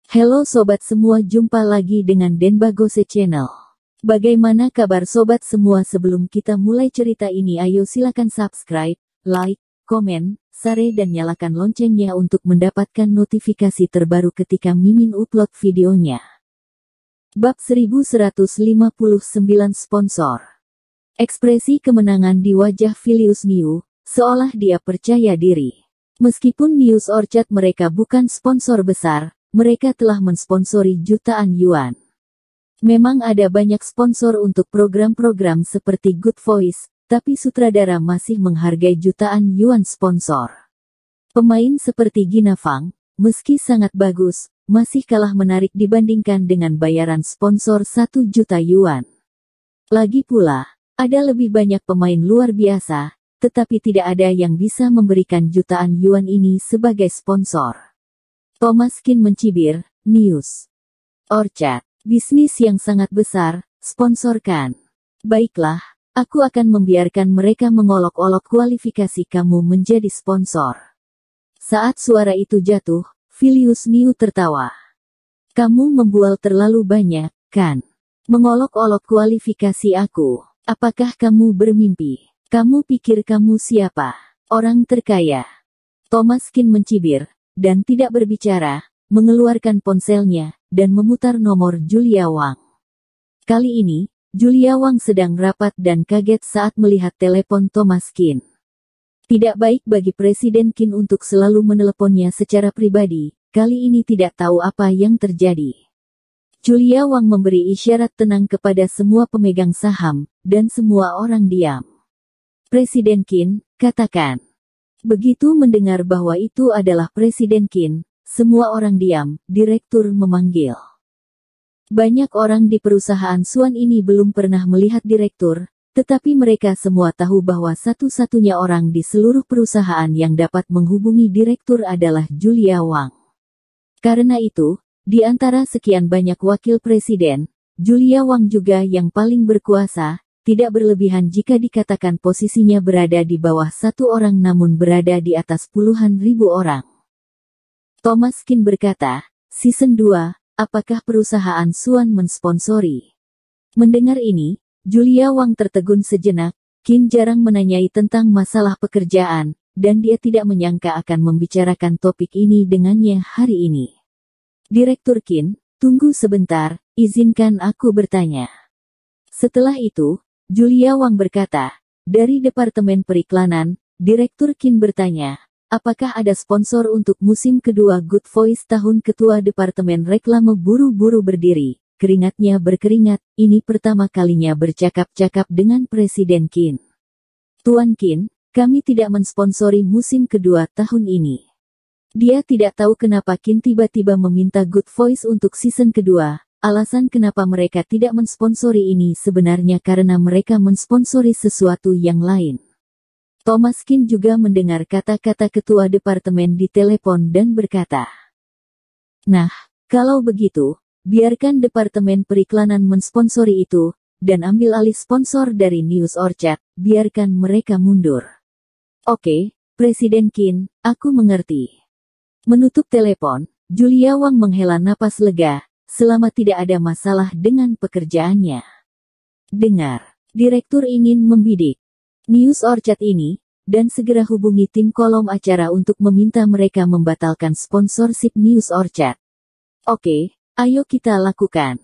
Halo sobat semua, jumpa lagi dengan Denbagose Channel. Bagaimana kabar sobat semua? Sebelum kita mulai cerita ini, ayo silakan subscribe, like, komen, share dan nyalakan loncengnya untuk mendapatkan notifikasi terbaru ketika Mimin upload videonya. Bab 1159 Sponsor. Ekspresi kemenangan di wajah Filius Niu, seolah dia percaya diri. Meskipun News Orchard mereka bukan sponsor besar, mereka telah mensponsori jutaan yuan. Memang ada banyak sponsor untuk program-program seperti Good Voice, tapi sutradara masih menghargai jutaan yuan sponsor. Pemain seperti Gina Fang, meski sangat bagus, masih kalah menarik dibandingkan dengan bayaran sponsor 1 juta yuan. Lagi pula, ada lebih banyak pemain luar biasa, tetapi tidak ada yang bisa memberikan jutaan yuan ini sebagai sponsor. Thomas Kin mencibir, News Orchard, bisnis yang sangat besar, sponsorkan. Baiklah, aku akan membiarkan mereka mengolok-olok kualifikasi kamu menjadi sponsor. Saat suara itu jatuh, Filius Niu tertawa. Kamu membual terlalu banyak, kan? Mengolok-olok kualifikasi aku. Apakah kamu bermimpi? Kamu pikir kamu siapa? Orang terkaya? Thomas Kin mencibir, dan tidak berbicara, mengeluarkan ponselnya, dan memutar nomor Julia Wang. Kali ini, Julia Wang sedang rapat dan kaget saat melihat telepon Thomas Kin. Tidak baik bagi Presiden Kin untuk selalu meneleponnya secara pribadi, kali ini tidak tahu apa yang terjadi. Julia Wang memberi isyarat tenang kepada semua pemegang saham, dan semua orang diam. Presiden Kin, katakan. Begitu mendengar bahwa itu adalah Presiden Kin, semua orang diam, direktur memanggil. Banyak orang di perusahaan Suan ini belum pernah melihat direktur, tetapi mereka semua tahu bahwa satu-satunya orang di seluruh perusahaan yang dapat menghubungi direktur adalah Julia Wang. Karena itu, di antara sekian banyak wakil presiden, Julia Wang juga yang paling berkuasa. Tidak berlebihan jika dikatakan posisinya berada di bawah satu orang namun berada di atas puluhan ribu orang. Thomas Kin berkata, Season 2, apakah perusahaan Suan mensponsori? Mendengar ini, Julia Wang tertegun sejenak. Kin jarang menanyai tentang masalah pekerjaan, dan dia tidak menyangka akan membicarakan topik ini dengannya hari ini. Direktur Kin, tunggu sebentar, izinkan aku bertanya. Setelah itu, Julia Wang berkata, dari Departemen Periklanan, Direktur Kin bertanya, apakah ada sponsor untuk musim kedua Good Voice tahun? Ketua Departemen Reklame buru-buru berdiri, keringatnya berkeringat, ini pertama kalinya bercakap-cakap dengan Presiden Kin. Tuan Kin, kami tidak mensponsori musim kedua tahun ini. Dia tidak tahu kenapa Kin tiba-tiba meminta Good Voice untuk season kedua. Alasan kenapa mereka tidak mensponsori ini sebenarnya karena mereka mensponsori sesuatu yang lain. Thomas Kin juga mendengar kata-kata ketua departemen di telepon dan berkata, nah, kalau begitu, biarkan Departemen Periklanan mensponsori itu, dan ambil alih sponsor dari News Orchard, biarkan mereka mundur. Oke, Presiden Kin, aku mengerti. Menutup telepon, Julia Wang menghela napas lega. Selama tidak ada masalah dengan pekerjaannya. Dengar, direktur ingin membidik News Orchard ini, dan segera hubungi tim kolom acara untuk meminta mereka membatalkan sponsorship News Orchard. Oke, ayo kita lakukan.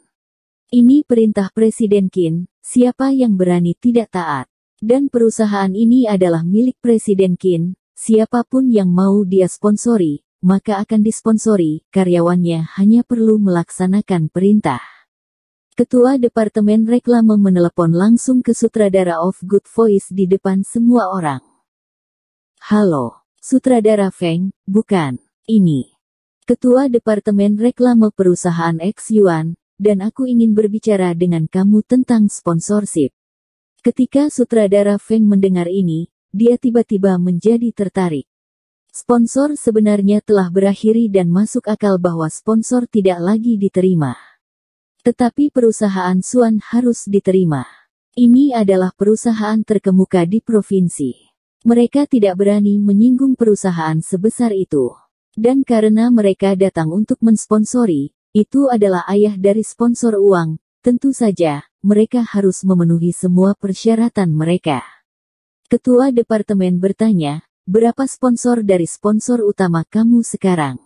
Ini perintah Presiden Kin, siapa yang berani tidak taat. Dan perusahaan ini adalah milik Presiden Kin, siapapun yang mau dia sponsori, maka akan disponsori, karyawannya hanya perlu melaksanakan perintah. Ketua Departemen Reklame menelepon langsung ke sutradara of Good Voice di depan semua orang. Halo, sutradara Feng, bukan, ini. Ketua Departemen Reklame Perusahaan X Yuan, dan aku ingin berbicara dengan kamu tentang sponsorship. Ketika sutradara Feng mendengar ini, dia tiba-tiba menjadi tertarik. Sponsor sebenarnya telah berakhiri dan masuk akal bahwa sponsor tidak lagi diterima. Tetapi perusahaan Suan harus diterima. Ini adalah perusahaan terkemuka di provinsi. Mereka tidak berani menyinggung perusahaan sebesar itu. Dan karena mereka datang untuk mensponsori, itu adalah ayah dari sponsor uang, tentu saja, mereka harus memenuhi semua persyaratan mereka. Ketua departemen bertanya, berapa sponsor dari sponsor utama kamu sekarang?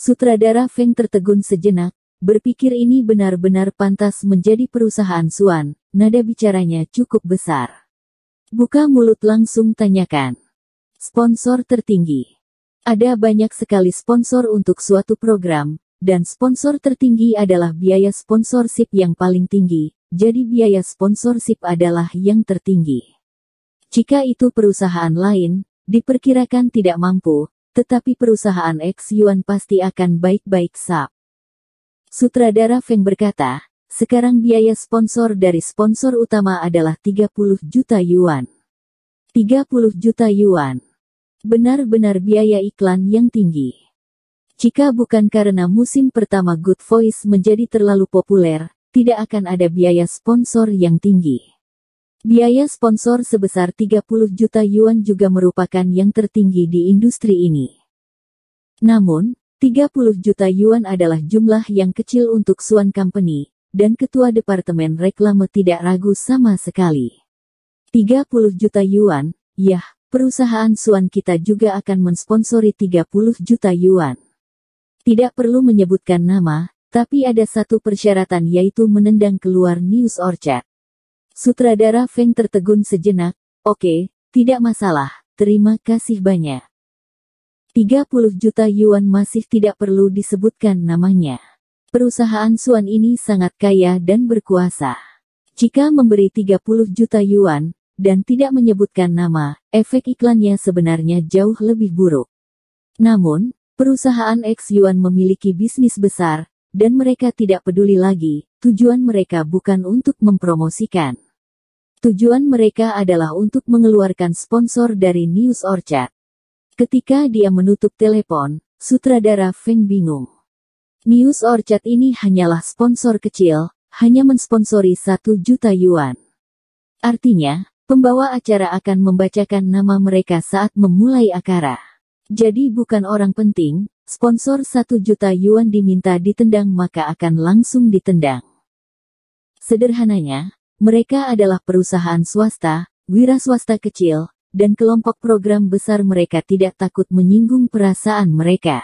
Sutradara Feng tertegun sejenak, berpikir ini benar-benar pantas menjadi perusahaan Suan, nada bicaranya cukup besar. Buka mulut langsung tanyakan. Sponsor tertinggi. Ada banyak sekali sponsor untuk suatu program, dan sponsor tertinggi adalah biaya sponsorship yang paling tinggi, jadi biaya sponsorship adalah yang tertinggi. Jika itu perusahaan lain, diperkirakan tidak mampu, tetapi perusahaan X Yuan pasti akan baik-baik saja. Sutradara Feng berkata, sekarang biaya sponsor dari sponsor utama adalah 30 juta yuan. 30 juta yuan. Benar-benar biaya iklan yang tinggi. Jika bukan karena musim pertama Good Voice menjadi terlalu populer, tidak akan ada biaya sponsor yang tinggi. Biaya sponsor sebesar 30 juta yuan juga merupakan yang tertinggi di industri ini. Namun, 30 juta yuan adalah jumlah yang kecil untuk Suan Company, dan Ketua Departemen Reklame tidak ragu sama sekali. 30 juta yuan, yah, perusahaan Suan kita juga akan mensponsori 30 juta yuan. Tidak perlu menyebutkan nama, tapi ada satu persyaratan yaitu menendang keluar News Orchard. Sutradara Feng tertegun sejenak, oke, tidak masalah, terima kasih banyak. 30 juta yuan masih tidak perlu disebutkan namanya. Perusahaan Suan ini sangat kaya dan berkuasa. Jika memberi 30 juta yuan, dan tidak menyebutkan nama, efek iklannya sebenarnya jauh lebih buruk. Namun, perusahaan X Yuan memiliki bisnis besar, dan mereka tidak peduli lagi, tujuan mereka bukan untuk mempromosikan. Tujuan mereka adalah untuk mengeluarkan sponsor dari News Orchard. Ketika dia menutup telepon, sutradara Feng bingung. News Orchard ini hanyalah sponsor kecil, hanya mensponsori 1 juta yuan. Artinya, pembawa acara akan membacakan nama mereka saat memulai acara. Jadi bukan orang penting, sponsor 1 juta yuan diminta ditendang maka akan langsung ditendang. Sederhananya, mereka adalah perusahaan swasta, wira swasta kecil, dan kelompok program besar mereka tidak takut menyinggung perasaan mereka.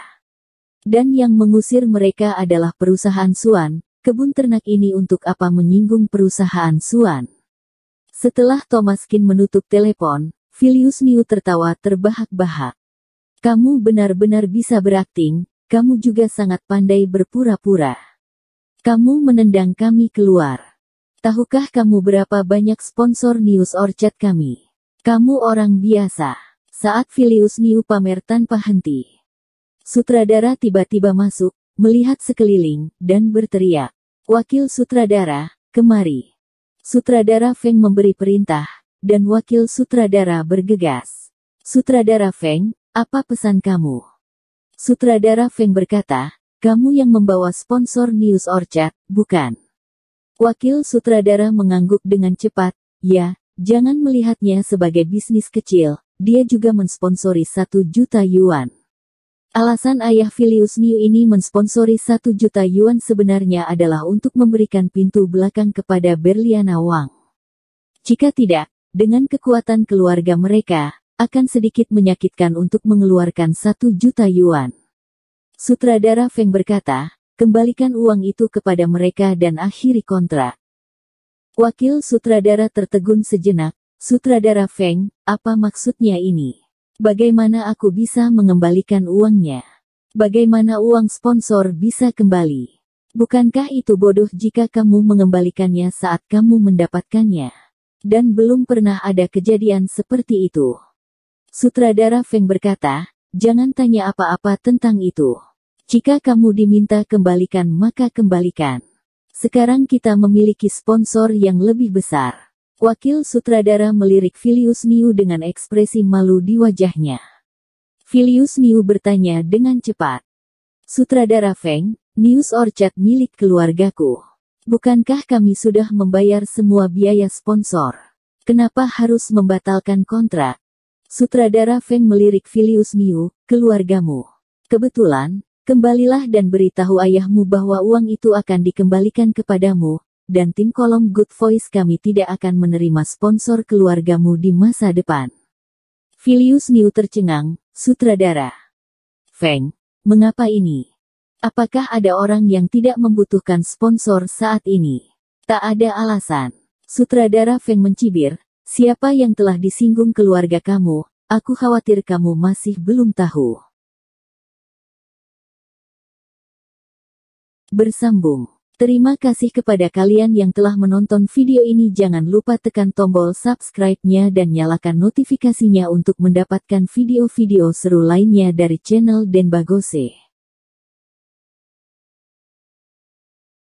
Dan yang mengusir mereka adalah perusahaan Suan, kebun ternak ini untuk apa menyinggung perusahaan Suan. Setelah Thomas Kin menutup telepon, Filius Niu tertawa terbahak-bahak. Kamu benar-benar bisa berakting, kamu juga sangat pandai berpura-pura. Kamu menendang kami keluar. Tahukah kamu berapa banyak sponsor News Orchard kami? Kamu orang biasa. Saat Filius Niu pamer tanpa henti. Sutradara tiba-tiba masuk, melihat sekeliling, dan berteriak. Wakil sutradara, kemari. Sutradara Feng memberi perintah, dan wakil sutradara bergegas. Sutradara Feng, apa pesan kamu? Sutradara Feng berkata, kamu yang membawa sponsor News Orchard, bukan? Wakil sutradara mengangguk dengan cepat, ya. Jangan melihatnya sebagai bisnis kecil, dia juga mensponsori 1 juta yuan. Alasan ayah Filius Niu ini mensponsori 1 juta yuan sebenarnya adalah untuk memberikan pintu belakang kepada Berliana Wang. Jika tidak, dengan kekuatan keluarga mereka, akan sedikit menyakitkan untuk mengeluarkan 1 juta yuan. Sutradara Feng berkata, kembalikan uang itu kepada mereka dan akhiri kontrak. Wakil sutradara tertegun sejenak, sutradara Feng, apa maksudnya ini? Bagaimana aku bisa mengembalikan uangnya? Bagaimana uang sponsor bisa kembali? Bukankah itu bodoh jika kamu mengembalikannya saat kamu mendapatkannya? Dan belum pernah ada kejadian seperti itu. Sutradara Feng berkata, jangan tanya apa-apa tentang itu. Jika kamu diminta kembalikan maka kembalikan. Sekarang kita memiliki sponsor yang lebih besar. Wakil sutradara melirik Filius Niu dengan ekspresi malu di wajahnya. Filius Niu bertanya dengan cepat. Sutradara Feng, News Orchard milik keluargaku. Bukankah kami sudah membayar semua biaya sponsor? Kenapa harus membatalkan kontrak? Sutradara Feng melirik Filius Niu, keluargamu. Kebetulan, kembalilah dan beritahu ayahmu bahwa uang itu akan dikembalikan kepadamu, dan tim kolom Good Voice kami tidak akan menerima sponsor keluargamu di masa depan. Filius Niu tercengang, sutradara. Feng, mengapa ini? Apakah ada orang yang tidak membutuhkan sponsor saat ini? Tak ada alasan. Sutradara Feng mencibir, siapa yang telah disinggung keluarga kamu, aku khawatir kamu masih belum tahu. Bersambung. Terima kasih kepada kalian yang telah menonton video ini. Jangan lupa tekan tombol subscribe-nya dan nyalakan notifikasinya untuk mendapatkan video-video seru lainnya dari channel Denbagose.